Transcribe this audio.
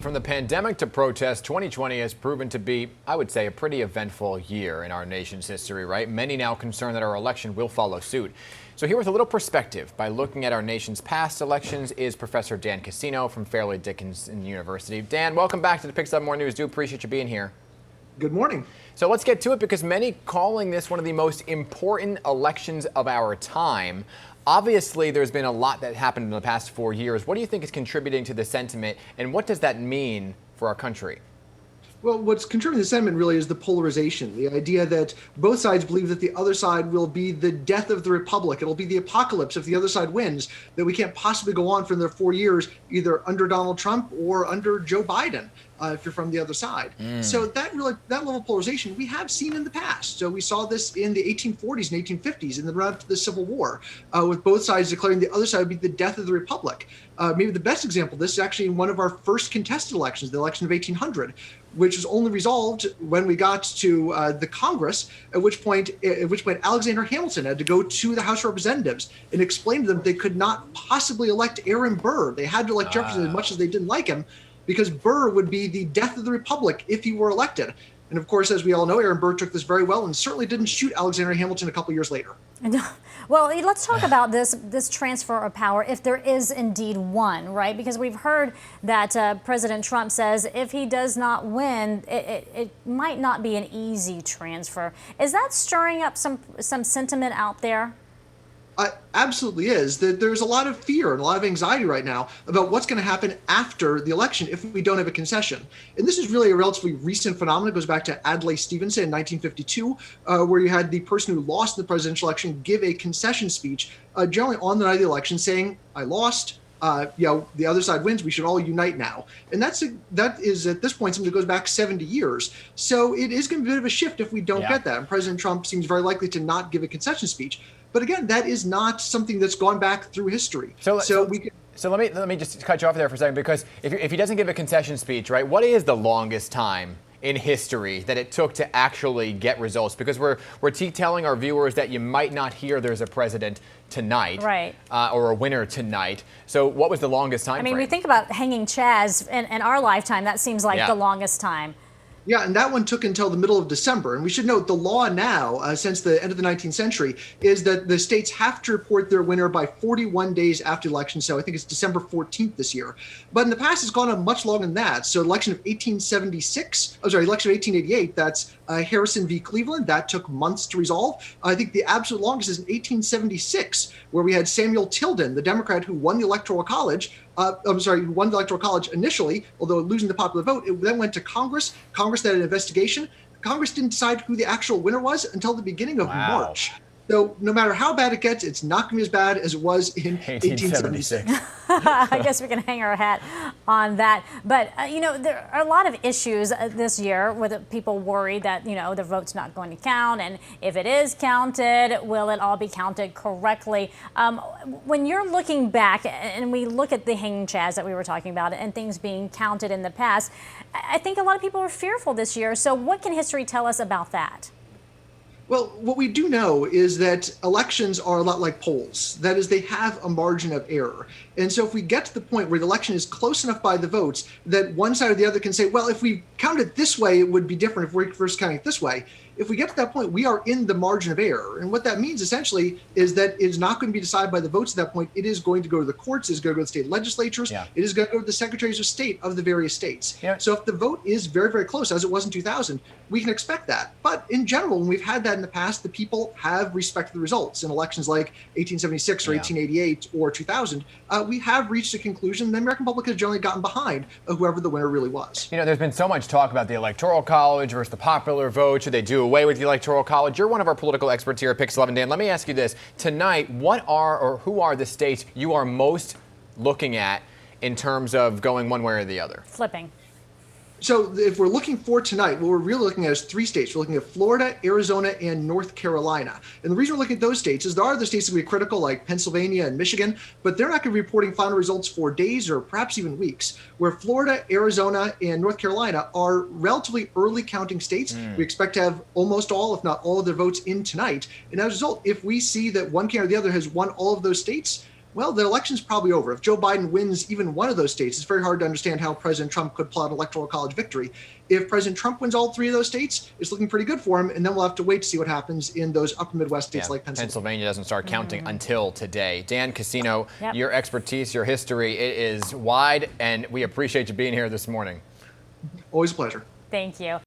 From the pandemic to protests, 2020 has proven to be, I would say, a pretty eventful year in our nation's history, right? Many now concerned that our election will follow suit. So here with a little perspective by looking at our nation's past elections is Professor Dan Cassino from Fairleigh Dickinson University. Dan, welcome back to the Picks Up More News. Do appreciate you being here. Good morning. So let's get to it, because many calling this one of the most important elections of our time. Obviously, there's been a lot that happened in the past 4 years. What do you think is contributing to the sentiment, and what does that mean for our country? Well, what's contributing to the sentiment really is the polarization, the idea that both sides believe that the other side will be the death of the republic. It'll be the apocalypse if the other side wins, that we can't possibly go on for another 4 years, either under Donald Trump or under Joe Biden, if you're from the other side. So that level of polarization we have seen in the past. So we saw this in the 1840s and 1850s in the run up to the Civil War, with both sides declaring the other side would be the death of the republic. Maybe the best example of this is actually in one of our first contested elections, the election of 1800, which was only resolved when we got to the Congress, at which point Alexander Hamilton had to go to the House of Representatives and explain to them they could not possibly elect Aaron Burr. They had to elect Jefferson as much as they didn't like him, because Burr would be the death of the republic if he were elected. And of course, as we all know, Aaron Burr took this very well and certainly didn't shoot Alexander Hamilton a couple years later. Well, let's talk about this transfer of power, if there is indeed one, right? Because we've heard that President Trump says if he does not win, it might not be an easy transfer. Is that stirring up some sentiment out there? Absolutely is. There's a lot of fear and a lot of anxiety right now about what's going to happen after the election if we don't have a concession. And this is really a relatively recent phenomenon. It goes back to Adlai Stevenson in 1952, where you had the person who lost the presidential election give a concession speech, generally on the night of the election, saying, "I lost. The other side wins. We should all unite now." And that is at this point something that goes back 70 years. So it is going to be a bit of a shift if we don't get that. And President Trump seems very likely to not give a concession speech. But again, that is not something that's gone back through history. So let me just cut you off there for a second, because if he doesn't give a concession speech, right, what is the longest time in history that it took to actually get results? Because we're telling our viewers that you might not hear there's a president tonight, right, or a winner tonight. So what was the longest time frame? We think about hanging Chaz in our lifetime. That seems like the longest time. Yeah, and that one took until the middle of December. And we should note the law now, since the end of the 19th century, is that the states have to report their winner by 41 days after the election. So I think it's December 14th this year. But in the past, it's gone on much longer than that. So election of 1888, that's Harrison v. Cleveland. That took months to resolve. I think the absolute longest is in 1876, where we had Samuel Tilden, the Democrat who won the Electoral College. Who won the Electoral College initially, although losing the popular vote. It then went to Congress. Congress did an investigation. Congress didn't decide who the actual winner was until the beginning of March. So no matter how bad it gets, it's not going to be as bad as it was in 1876. I guess we can hang our hat on that. But, there are a lot of issues this year with people worried that, the vote's not going to count. And if it is counted, will it all be counted correctly? When you're looking back and we look at the hanging Chaz that we were talking about and things being counted in the past, I think a lot of people are fearful this year. So what can history tell us about that? Well, what we do know is that elections are a lot like polls. That is, they have a margin of error. And so if we get to the point where the election is close enough by the votes that one side or the other can say, well, if we count it this way, it would be different if we're first counting it this way. If we get to that point, we are in the margin of error. And what that means essentially is that it's not going to be decided by the votes at that point. It is going to go to the courts. It is going to go to the state legislatures. It is going to go to the secretaries of state of the various states. So if the vote is very, very close, as it was in 2000, we can expect that. But in general, when we've had that in the past, the people have respected the results. In elections like 1876 or 1888 or 2000, we have reached a conclusion. The American public has generally gotten behind whoever the winner really was. There's been so much talk about the Electoral College versus the popular vote. Should they do away with the Electoral College? You're one of our political experts here at Pix 11. Dan, let me ask you this. Tonight, who are the states you are most looking at in terms of going one way or the other? Flipping. So if we're looking for tonight, what we're really looking at is three states. We're looking at Florida, Arizona, and North Carolina. And the reason we're looking at those states is there are other states that will be critical, like Pennsylvania and Michigan, but they're not going to be reporting final results for days or perhaps even weeks. Where Florida, Arizona, and North Carolina are relatively early counting states. We expect to have almost all, if not all, of their votes in tonight. And as a result, if we see that one candidate or the other has won all of those states, well, the election's probably over. If Joe Biden wins even one of those states, it's very hard to understand how President Trump could pull out an electoral college victory. If President Trump wins all 3 of those states, it's looking pretty good for him, and then we'll have to wait to see what happens in those upper Midwest states like Pennsylvania. Pennsylvania doesn't start counting until today. Dan Cassino, Yep. your expertise, your history, it is wide, and we appreciate you being here this morning. Always a pleasure. Thank you.